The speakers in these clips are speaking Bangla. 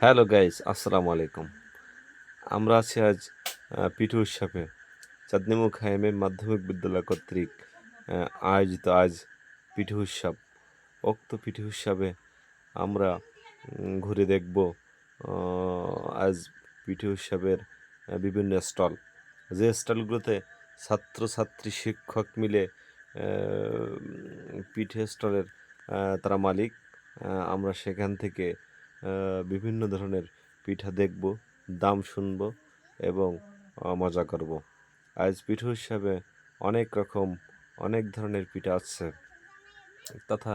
হ্যালো গাইস, আসসালামু আলাইকুম। আমরা আছি আজ পিঠে উৎসবে চাঁদনীমুখ হাইমে মাধ্যমিক বিদ্যালয় কর্তৃক আয়োজিত আজ পিঠে উৎসব। উক্ত পিঠে উৎসবে আমরা ঘুরে দেখব আজ পিঠে উৎসবের বিভিন্ন স্টল, যে স্টলগুলোতে ছাত্রছাত্রী শিক্ষক মিলে পিঠে স্টলের তারা মালিক। আমরা সেখান থেকে বিভিন্ন ধরনের পিঠা দেখব, দাম শুনব এবং মজা করব। আজ পিঠে উৎসবে অনেক ধরনের পিঠা আছে, তথা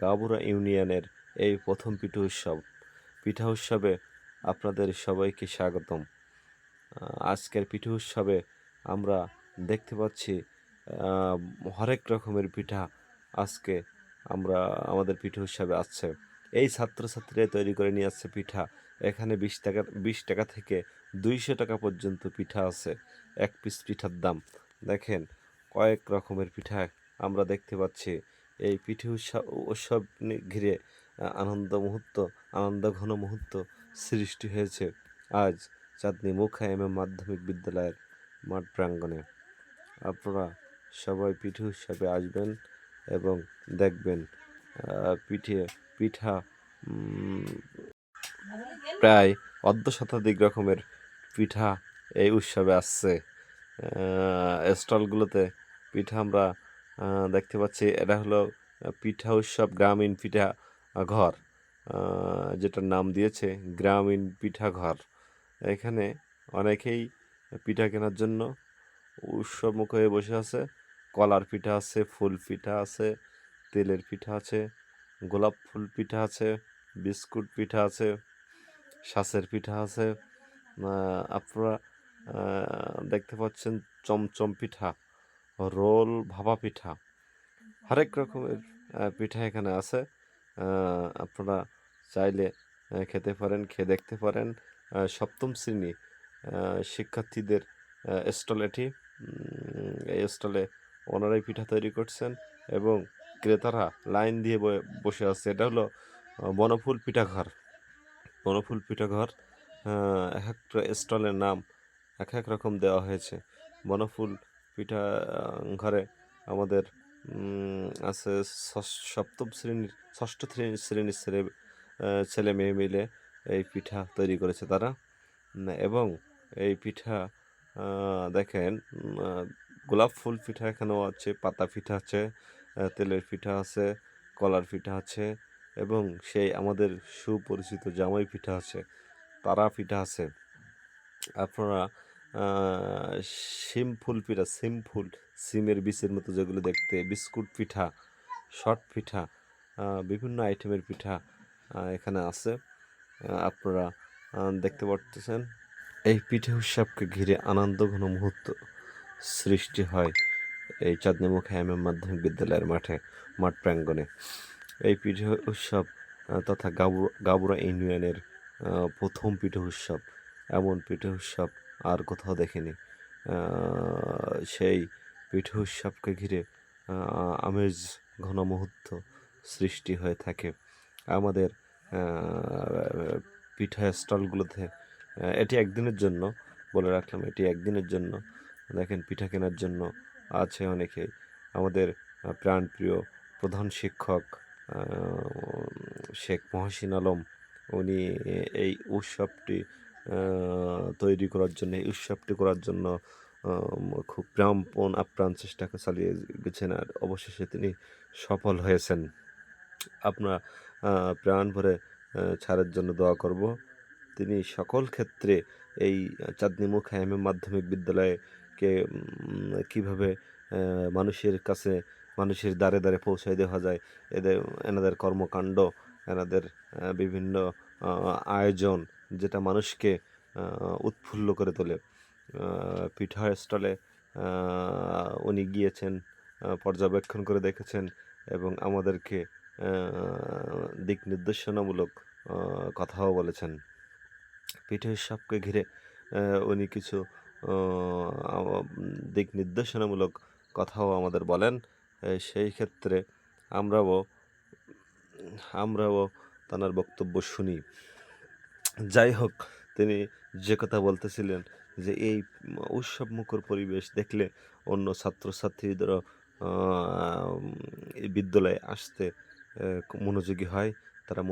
গাবুরা ইউনিয়নের এই প্রথম পিঠা উৎসবে আপনাদের সবাইকে স্বাগতম। আজকের পিঠে উৎসবে আমরা দেখতে পাচ্ছি আহ, হরেক রকমের পিঠা আজকে আমরা আমাদের পিঠে উৎসবে আছে। এই ছাত্রছাত্রীরা তৈরি করে নিয়ে আসছে পিঠা। এখানে 20 টাকা থেকে 200 টাকা পর্যন্ত পিঠা আছে। এক পিস পিঠার দাম দেখেন, কয়েক রকমের পিঠা আমরা দেখতে পাচ্ছি। এই পিঠে উৎসব ঘিরে আনন্দ ঘন মুহূর্ত সৃষ্টি হয়েছে আজ চাঁদনী মুখাইমে মাধ্যমিক বিদ্যালয়ের মাঠ প্রাঙ্গণে। আপনারা সবাই পিঠে উৎসবে আসবেন এবং দেখবেন পিঠা উম, প্রায় অর্ধশতাধিক রকমের পিঠা এই উৎসবে আসছে। স্টলগুলোতে পিঠা আমরা দেখতে পাচ্ছি। এটা হলো পিঠা উৎসব গ্রামীণ পিঠা ঘর, যেটার নাম দিয়েছে গ্রামীণ পিঠা ঘর। এখানে অনেকেই পিঠা কেনার জন্য উৎসবমুখ হয়ে বসে আছে। কলার পিঠা আছে, ফুল পিঠা আছে, তেলের পিঠা আছে, গোলাপ ফুল পিঠা আছে, বিস্কুট পিঠা আছে, শাঁসের পিঠা আছে। আপনারা দেখতে পাচ্ছেন চমচম পিঠা, রোল, ভাপা পিঠা, হরেক রকমের পিঠা এখানে আছে। আপনারা চাইলে খেতে পারেন, খেয়ে দেখতে পারেন। সপ্তম শ্রেণী শিক্ষার্থীদের স্টল এটি। এই স্টলে ওনারাই পিঠা তৈরি করছেন এবং ক্রেতারা লাইন দিয়ে বসে আছে। এটা হলো বনফুল পিঠাঘর। বনফুল পিঠাঘর, এক একটা স্টলের নাম এক এক রকম দেওয়া হয়েছে। বনফুল পিঠা ঘরে আমাদের আছে সপ্তম শ্রেণীর ষষ্ঠ শ্রেণীর ছেলে মেয়ে মিলে এই পিঠা তৈরি করেছে তারা। এবং এই পিঠা দেখেন, গোলাপ ফুল পিঠা এখানেও আছে, পাতা পিঠা আছে, তেলের পিঠা আছে, কলার পিঠা আছে এবং সেই আমাদের সুপরিচিত জামাই পিঠা আছে, তারা পিঠা আছে। আপনারা সিমের বিচের মতো যেগুলো দেখতে, বিস্কুট পিঠা, শর্ট পিঠা, বিভিন্ন আইটেমের পিঠা এখানে আছে। আপনারা দেখতে পারতেছেন। এই পিঠে উৎসবকে ঘিরে আনন্দ ঘন মুহূর্ত সৃষ্টি হয় এই চাঁদনীমুখ মাধ্যমিক বিদ্যালয়ের মাঠ প্রাঙ্গণে। এই পিঠে উৎসব তথা গাবুরা ইউনিয়নের প্রথম পিঠে উৎসব। এমন পিঠে উৎসব আর কোথাও দেখিনি। সেই পিঠে উৎসবকে ঘিরে আমেজ ঘন মুহূর্ত সৃষ্টি হয়ে থাকে আমাদের পিঠা স্টলগুলোতে। এটি একদিনের জন্য, বলে রাখলাম, এটি একদিনের জন্য। দেখেন, পিঠা কেনার জন্য আছে অনেকেই। আমাদের প্রাণপ্রিয় প্রধান শিক্ষক শেখ মহসিন আলম, উনি এই উৎসবটি এই উৎসবটি করার জন্য খুব আপ্রাণ চেষ্টা চালিয়ে গেছেন, আর অবশেষে তিনি সফল হয়েছেন। আপনার প্রাণ ভরে ছাড়ের জন্য দোয়া করব। তিনি সকল ক্ষেত্রে এই চাঁদনীমুখ মাধ্যমিক বিদ্যালয়কে কীভাবে মানুষের কাছে, মানুষের দ্বারে দ্বারে পৌঁছায় দেওয়া যায়, এনাদের কর্মকাণ্ড, এনাদের বিভিন্ন আয়োজন, যেটা মানুষকে উৎফুল্ল করে তোলে। পিঠা স্টলে উনি গিয়েছেন, পর্যবেক্ষণ করে দেখেছেন এবং আমাদেরকে দিক নির্দেশনামূলক কথাও বলেছেন। পিঠে উৎসবকে ঘিরে উনি কিছু দিক নির্দেশনামূলক কথাও আমাদের বলেন। সেই ক্ষেত্রে আমরাও তাঁর বক্তব্য শুনি। যাই হোক, তিনি যে কথা বলতেছিলেন যে এই উৎসবমুখর পরিবেশ দেখলে অন্য ছাত্রছাত্রীদেরও আম এই বিদ্যালয়ে আসতে মনোযোগী হয়। তারা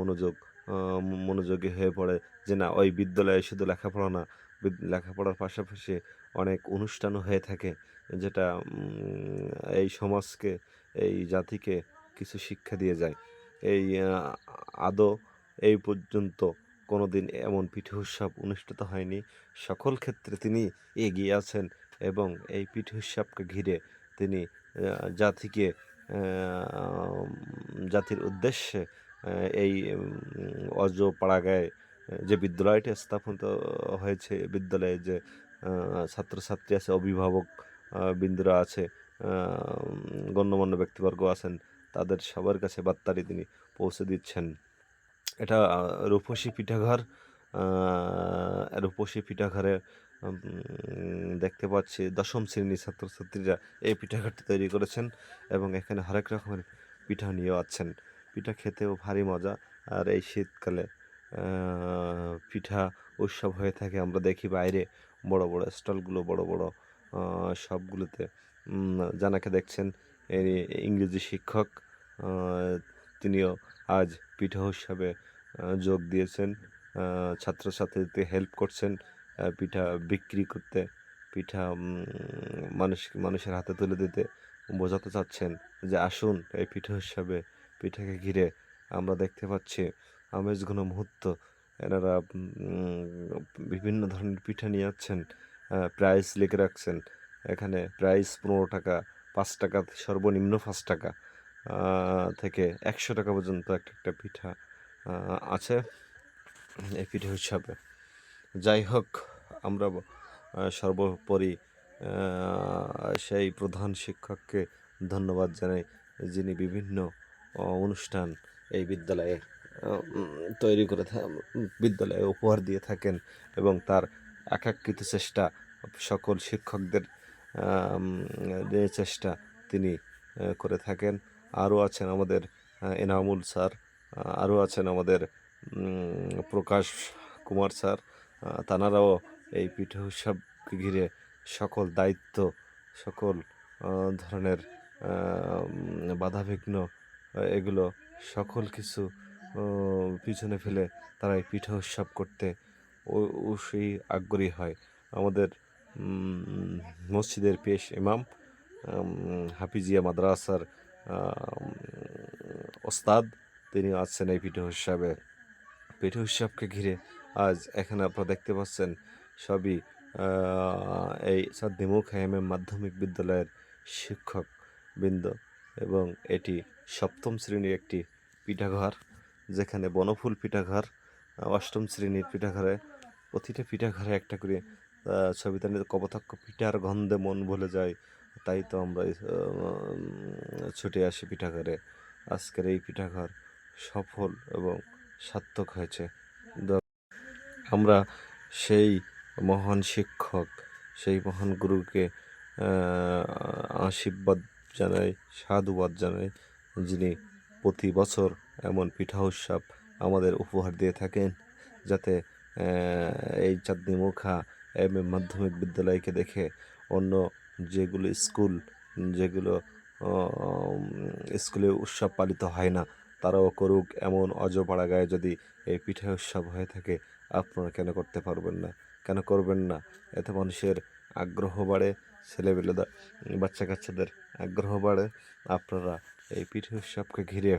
মনোযোগী হয়ে পড়ে যে না, ওই বিদ্যালয়ে শুধু লেখাপড়া না, লেখাপড়ার পাশাপাশি অনেক অনুষ্ঠানও হয়ে থাকে, যেটা এই সমাজকে, এই জাতিকে কিছু শিক্ষা দিয়ে যায়। এই আদৌ এই পর্যন্ত কোনোদিন এমন পিঠে উৎসব অনুষ্ঠিত হয়নি। সকল ক্ষেত্রে তিনি এগিয়ে আছেন এবং এই পিঠে উৎসবকে ঘিরে তিনি জাতিকে আম জাতির উদ্দেশ্যে এই অজপাড়াগাঁয়ে যে বিদ্যালয়টি স্থাপিত হয়েছে, বিদ্যালয়ে যে ছাত্রছাত্রী আছে, অভিভাবক বৃন্দরা আছে, গণ্যমান্য ব্যক্তিবর্গ আছেন, তাদের সবার কাছে বার্তাটি তিনি পৌঁছে দিচ্ছেন। এটা রূপসী পিঠাঘর। রূপসী পিঠাঘরে দেখতে পাচ্ছি ১০ম শ্রেণীর ছাত্রছাত্রীরা এই পিঠাঘরটি তৈরি করেছেন এবং এখানে হরেক রকমের পিঠা নিয়েও আছেন। পিঠা খেতেও ভারী মজা। আর এই শীতকালে পিঠা উৎসব হয়ে থাকে। আমরা দেখি বাইরে বড়, বড় স্টলগুলো, বড়, বড় শপগুলোতে। জানাকে দেখছেন ইংরেজি শিক্ষক, আ তিনিও আজ পিঠা উৎসবে যোগ দিয়েছেন। ছাত্রছাত্রীদের হেল্প করছেন পিঠা বিক্রি করতে, পিঠা মানুষের হাতে তুলে দিতে। বোঝাতে চাচ্ছেন যে আসুন এই পিঠা উৎসবে, পিঠাকে ঘিরে আমরা দেখতে পাচ্ছি আমেজঘন মুহূর্ত। এনারা বিভিন্ন ধরনের পিঠা নিয়ে যাচ্ছেন, প্রাইস লিখে রাখছেন। এখানে প্রাইস ৳১৫, ৳৫, সর্বনিম্ন ৳৫ থেকে ৳১০০ পর্যন্ত একটা পিঠা আছে এই পিঠা উৎসবে। যাই হোক, আমরা সর্বোপরি সেই প্রধান শিক্ষককে ধন্যবাদ জানাই, যিনি বিভিন্ন অনুষ্ঠান এই বিদ্যালয়ে তৈরি করে বিদ্যালয়ে উপহার দিয়ে থাকেন এবং তার একাকৃত চেষ্টা, সকল শিক্ষকদের যে চেষ্টা তিনি করে থাকেন। আরও আছেন আমাদের এনামুল স্যার, আরও আছেন আমাদের প্রকাশ কুমার স্যার। তানারাও এই পিঠা উৎসবকে ঘিরে সকল দায়িত্ব, সকল ধরনের বাধাবিঘ্ন, এগুলো সকল কিছু পিছনে ফেলে তারা এই পিঠা উৎসব করতে অবশ্যই আগ্রহী হয়। আমাদের মসজিদের পেশ ইমাম, হাফিজিয়া মাদ্রাসার ওস্তাদ, তিনি আছেন এই পিঠা উৎসবে। পিঠা উৎসবকে ঘিরে আজ এখানে আপনারা দেখতে পাচ্ছেন সবই এই চাঁদনীমুখা মাধ্যমিক বিদ্যালয়ের শিক্ষকবৃন্দ এবং এটি ৭ম শ্রেণীর একটি পিঠাঘর, যেখানে বনফুল পিঠাঘর। ৮ম শ্রেণীর পিঠাঘরে প্রতিটা পিঠাঘরে একটা করে ছবিতে কপোতাক্ষ পিঠার গন্ধে মন ভুলে যায়, তাই তো আমরা ছুটে আসি পিঠাঘরে। আজকের এই পিঠাঘর সফল এবং সার্থক হয়েছে। আমরা সেই মহান শিক্ষক, সেই মহান গুরুকে আশীর্বাদ জানাই, সাধুবাদ জানাই, যিনি প্রতি বছর এমন পিঠা উৎসব আমাদের উপহার দিয়ে থাকেন, যাতে এই চাঁদনীমুখা মাধ্যমিক বিদ্যালয়কে দেখে অন্য যেগুলো যেগুলো স্কুলে উৎসব পালিত হয় না, তারাও করুক। এমন অজপাড়া গায়ে যদি এই পিঠা উৎসব হয়ে থাকে, আপনারা কেন করতে পারবেন না? কেন করবেন না? এতে মানুষের আগ্রহ বাড়ে, ছেলেপেলেদের, বাচ্চা কাচ্চাদের আগ্রহ বাড়ে। আপনারা এই পিঠে উৎসবকে ঘিরে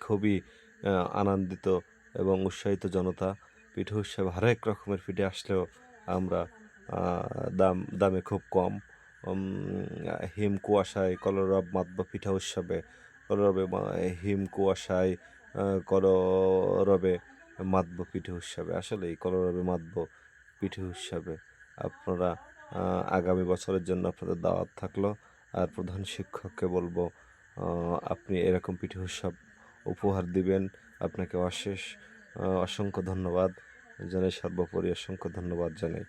খুবই আনন্দিত এবং উৎসাহিত জনতা। পিঠে উৎসবে হরেক রকমের পিঠে আসলেও আমরা দামে খুব কম, হিম কুয়াশায় কলরব মাতব পিঠা উৎসবে, কলরবে হিম কুয়াশায় কলরবে মাতব পিঠে উৎসবে। আসলে এই কলরবে মাতব পিঠে উৎসবে আপনারা আগামী বছরের জন্য আপনাদের দাওয়াত থাকলো। আর প্রধান শিক্ষককে বলবো আপনি এরকম পিঠে উৎসব উপহার দিবেন। আপনাকে অসংখ্য ধন্যবাদ জানাই, সর্বোপরি অসংখ্য ধন্যবাদ জানাই।